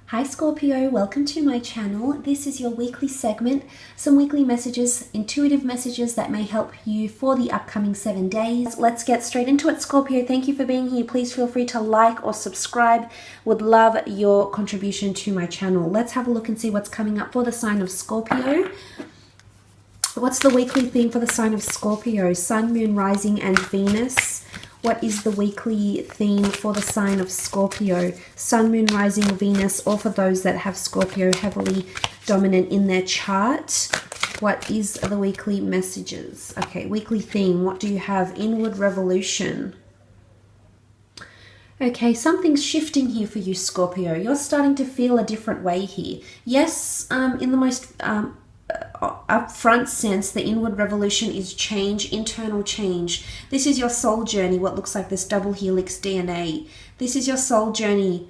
Hi Scorpio, welcome to my channel. This is your weekly segment, some weekly messages, intuitive messages that may help you for the upcoming 7 days. Let's get straight into it, Scorpio. Thank you for being here. Please feel free to like or subscribe. Would love your contribution to my channel. Let's have a look and see what's coming up for the sign of Scorpio. What's the weekly theme for the sign of Scorpio? Sun, Moon, Rising, and Venus. What is the weekly theme for the sign of Scorpio? Sun, Moon, Rising, Venus, or for those that have Scorpio heavily dominant in their chart. What is the weekly messages? Okay, weekly theme. What do you have? Inward revolution. Okay, something's shifting here for you, Scorpio. You're starting to feel a different way here. Yes, in the most upfront sense, the inward revolution is change, internal change. This is your soul journey, what looks like this double helix DNA. This is your soul journey.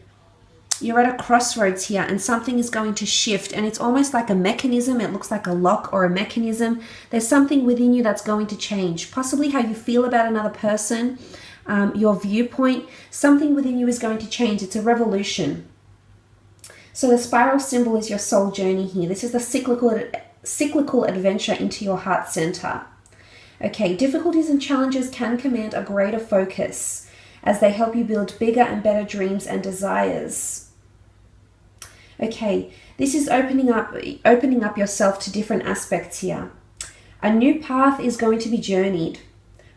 You're at a crossroads here and something is going to shift, and it's almost like a mechanism. It looks like a lock or a mechanism. There's something within you that's going to change, possibly how you feel about another person, your viewpoint. Something within you is going to change. It's a revolution. So the spiral symbol is your soul journey here. This is the cyclical adventure into your heart center. Okay, difficulties and challenges can command a greater focus as they help you build bigger and better dreams and desires. Okay, this is opening up yourself to different aspects here. A new path is going to be journeyed.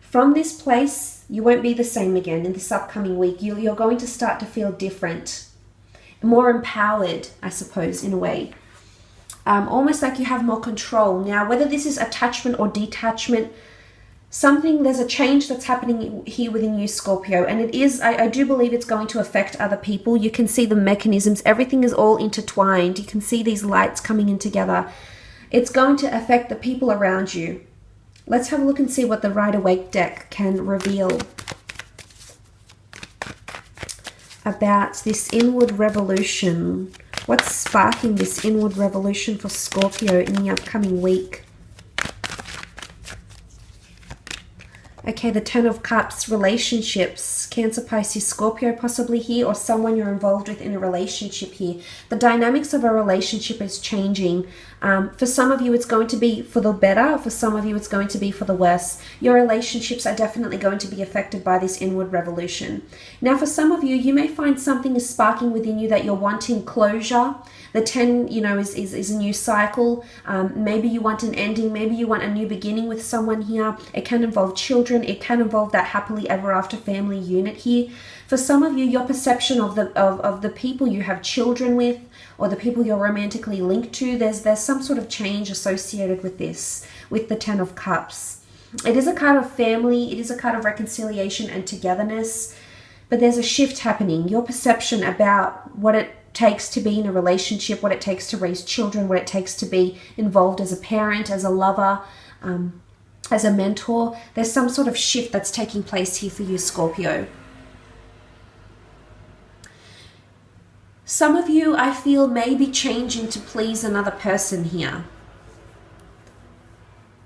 From this place, you won't be the same again in this upcoming week. You're going to start to feel different. More empowered, I suppose, in a way. Almost like you have more control. Now, whether this is attachment or detachment, there's a change that's happening here within you, Scorpio. And it is, I do believe it's going to affect other people. You can see the mechanisms. Everything is all intertwined. You can see these lights coming in together. It's going to affect the people around you. Let's have a look and see what the Rider-Waite deck can reveal about this inward revolution. What's sparking this inward revolution for Scorpio in the upcoming week? Okay, the Ten of Cups, relationships, Cancer, Pisces, Scorpio possibly here, or someone you're involved with in a relationship here. The dynamics of a relationship is changing. For some of you, it's going to be for the better. For some of you, it's going to be for the worse. Your relationships are definitely going to be affected by this inward revolution. Now, for some of you, you may find something is sparking within you that you're wanting closure. The 10, is a new cycle. Maybe you want an ending. Maybe you want a new beginning with someone here. It can involve children. It can involve that happily ever after family unit here. For some of you, your perception of the people you have children with, or the people you're romantically linked to, there's some sort of change associated with this, with the Ten of Cups. It is a card of family. It is a card of reconciliation and togetherness. But there's a shift happening. Your perception about what it takes to be in a relationship, what it takes to raise children, what it takes to be involved as a parent, as a lover, as a mentor. There's some sort of shift that's taking place here for you, Scorpio. Some of you, I feel, may be changing to please another person here.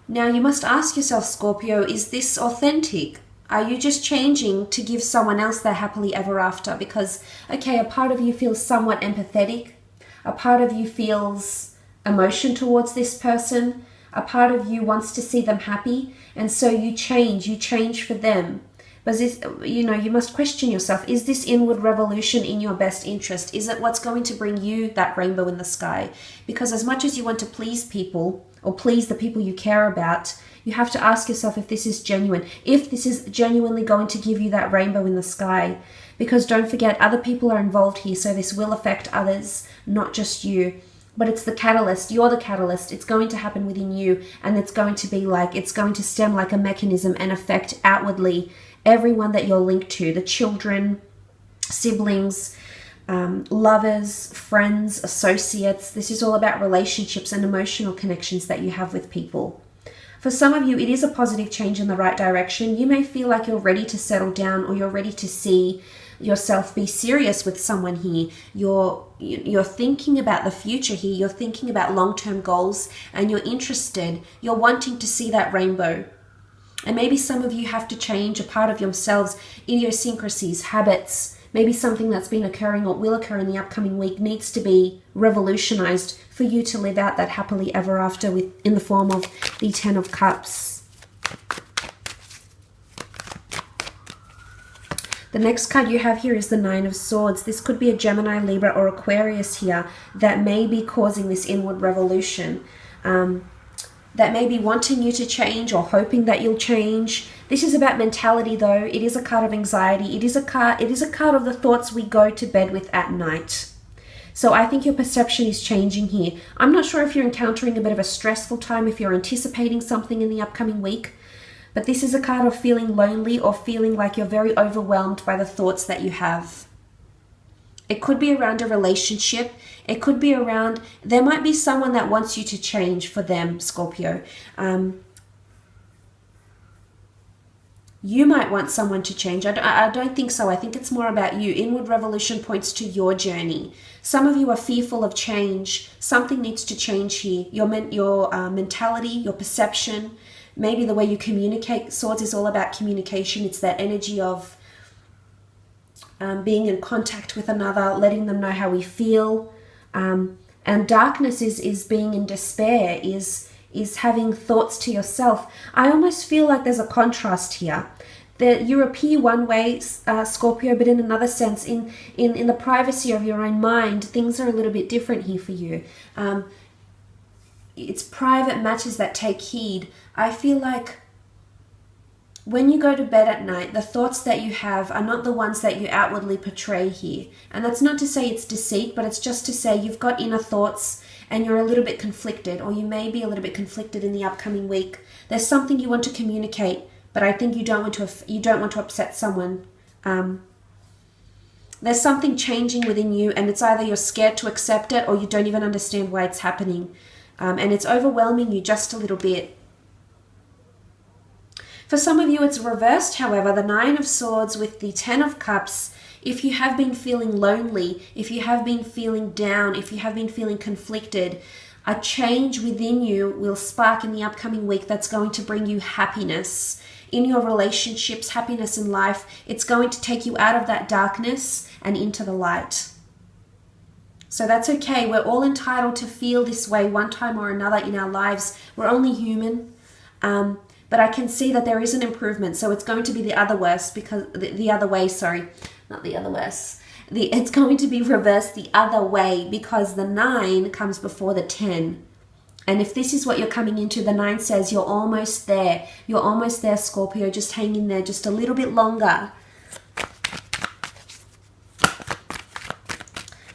Now, you must ask yourself, Scorpio, is this authentic? Are you just changing to give someone else their happily ever after? Because, okay, a part of you feels somewhat empathetic. A part of you feels emotion towards this person. A part of you wants to see them happy. And so you change for them. But you must question yourself. Is this inward revolution in your best interest? Is it what's going to bring you that rainbow in the sky? Because as much as you want to please people or please the people you care about, you have to ask yourself if this is genuine, if this is genuinely going to give you that rainbow in the sky. Because don't forget, other people are involved here, so this will affect others, not just you. But it's the catalyst. You're the catalyst. It's going to happen within you, and it's going to stem like a mechanism and affect outwardly everyone that you're linked to, the children, siblings, lovers, friends, associates. This is all about relationships and emotional connections that you have with people. For some of you, it is a positive change in the right direction. You may feel like you're ready to settle down, or you're ready to see yourself be serious with someone here. You're thinking about the future here. You're thinking about long-term goals, and you're interested. You're wanting to see that rainbow. And maybe some of you have to change a part of yourselves, idiosyncrasies, habits, maybe something that's been occurring or will occur in the upcoming week needs to be revolutionized for you to live out that happily ever after in the form of the 10 of Cups. The next card you have here is the 9 of Swords. This could be a Gemini, Libra, or Aquarius here that may be causing this inward revolution. That may be wanting you to change or hoping that you'll change. This is about mentality though. It is a card of anxiety. It is a card of the thoughts we go to bed with at night. So I think your perception is changing here. I'm not sure if you're encountering a bit of a stressful time, if you're anticipating something in the upcoming week. But this is a card of feeling lonely or feeling like you're very overwhelmed by the thoughts that you have. It could be around a relationship. It could be around, there might be someone that wants you to change for them, Scorpio. You might want someone to change. I don't think so. I think it's more about you. Inward revolution points to your journey. Some of you are fearful of change. Something needs to change here. Your mentality, your perception, maybe the way you communicate. Swords is all about communication. It's that energy of being in contact with another, letting them know how we feel. And darkness is being in despair, is having thoughts to yourself. I almost feel like there's a contrast here. That you appear one way, Scorpio, but in another sense, in the privacy of your own mind, things are a little bit different here for you. It's private matters that take heed. I feel like when you go to bed at night, the thoughts that you have are not the ones that you outwardly portray here. And that's not to say it's deceit, but it's just to say you've got inner thoughts and you're a little bit conflicted, or you may be a little bit conflicted in the upcoming week. There's something you want to communicate, but I think you don't want to upset someone. There's something changing within you, and it's either you're scared to accept it or you don't even understand why it's happening. And it's overwhelming you just a little bit. For some of you, it's reversed, however, the 9 of Swords with the 10 of Cups. If you have been feeling lonely, if you have been feeling down, if you have been feeling conflicted, a change within you will spark in the upcoming week that's going to bring you happiness in your relationships, happiness in life. It's going to take you out of that darkness and into the light. So that's okay. We're all entitled to feel this way one time or another in our lives. We're only human. But I can see that there is an improvement. So it's going to be the other worse because the other way, sorry, not the other worse. It's going to be reversed the other way because the 9 comes before the 10. And if this is what you're coming into, the 9 says you're almost there. You're almost there, Scorpio. Just hang in there just a little bit longer.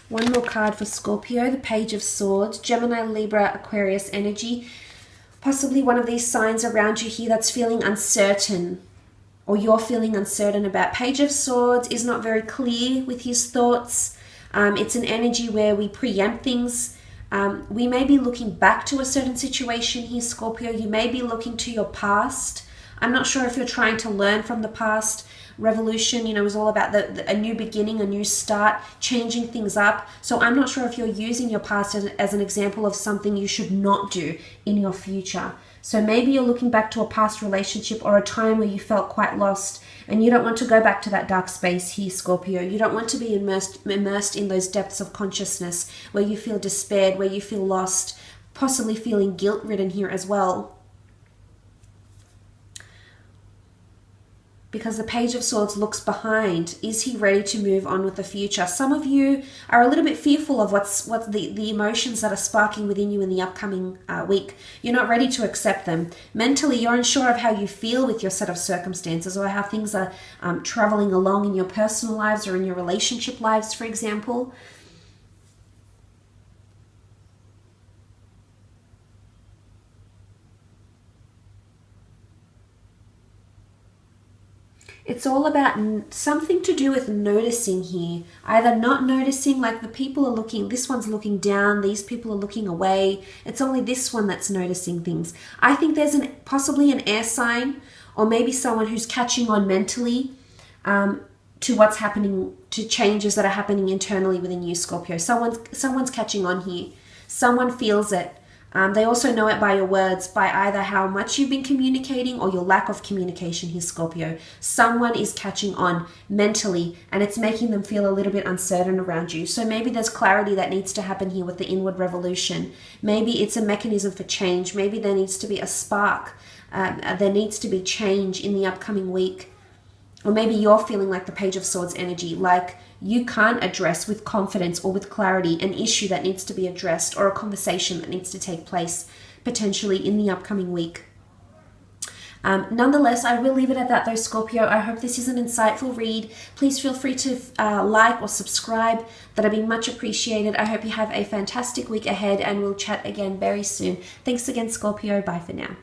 One more card for Scorpio, the Page of Swords, Gemini, Libra, Aquarius energy. Possibly one of these signs around you here that's feeling uncertain, or you're feeling uncertain about. Page of Swords is not very clear with his thoughts. It's an energy where we preempt things. We may be looking back to a certain situation here, Scorpio. You may be looking to your past. I'm not sure if you're trying to learn from the past. Revolution, was all about a new beginning, a new start, changing things up. So I'm not sure if you're using your past as an example of something you should not do in your future. So maybe you're looking back to a past relationship or a time where you felt quite lost, and you don't want to go back to that dark space here, Scorpio. You don't want to be immersed in those depths of consciousness where you feel despaired, where you feel lost, possibly feeling guilt-ridden here as well. Because the Page of Swords looks behind. Is he ready to move on with the future? Some of you are a little bit fearful of what's the emotions that are sparking within you in the upcoming week. You're not ready to accept them. Mentally, you're unsure of how you feel with your set of circumstances, or how things are traveling along in your personal lives or in your relationship lives, for example. It's all about something to do with noticing here. Either not noticing, like the people are looking, this one's looking down, these people are looking away. It's only this one that's noticing things. I think there's possibly an air sign, or maybe someone who's catching on mentally to what's happening, to changes that are happening internally within you, Scorpio. Someone's catching on here. Someone feels it. They also know it by your words, by either how much you've been communicating or your lack of communication here, Scorpio. Someone is catching on mentally, and it's making them feel a little bit uncertain around you. So maybe there's clarity that needs to happen here with the inward revolution. Maybe it's a mechanism for change. Maybe there needs to be a spark. There needs to be change in the upcoming week. Or maybe you're feeling like the Page of Swords energy, like you can't address with confidence or with clarity an issue that needs to be addressed, or a conversation that needs to take place potentially in the upcoming week. Nonetheless, I will leave it at that though, Scorpio. I hope this is an insightful read. Please feel free to like or subscribe. That'd be much appreciated. I hope you have a fantastic week ahead, and we'll chat again very soon. Thanks again, Scorpio. Bye for now.